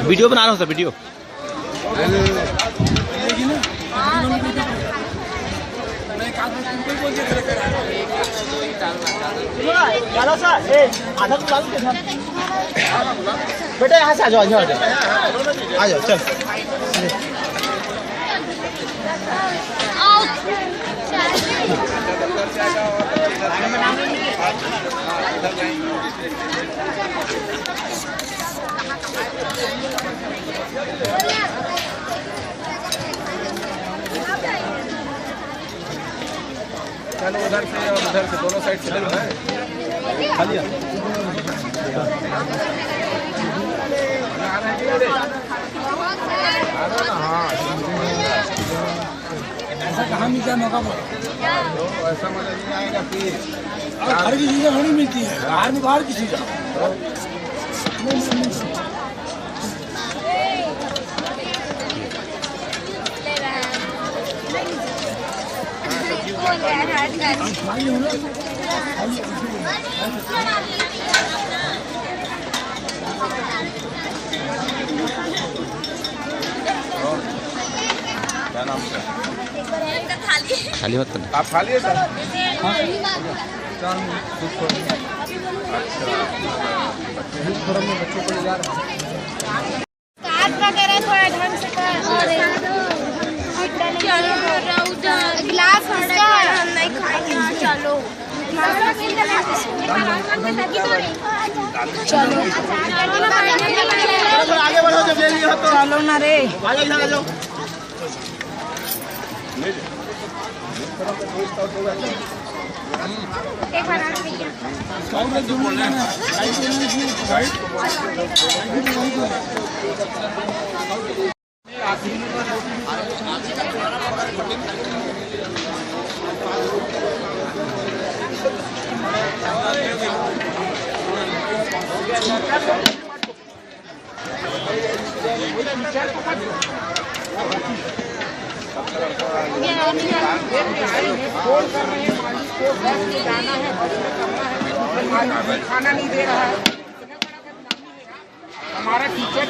Video बना रहा हूँ सर, वीडियो। बेटा यहाँ से आ जाओ, आ जाओ, आ जाओ, चल। चलो उधर से और उधर से दोनों साइड से लेना है। हाँ ऐसा कहाँ मिलता है मौका पर? ऐसा मजा नहीं आएगा फिर। घर की चीजें थोड़ी मिलती है, बाहर में बाहर की चीजें। क्या नाम से? खाली मत करना। आप खा लिए सर? बच्चों को ले जा रहे हैं। थोड़ा ढंग से गिलास हम नहीं खाएंगे। चलो चलो आगे बढ़ो, जब ले लिया तो चलो ना रे। आ जाओ। एक बार खाना नहीं दे रहा है हमारा टीचर।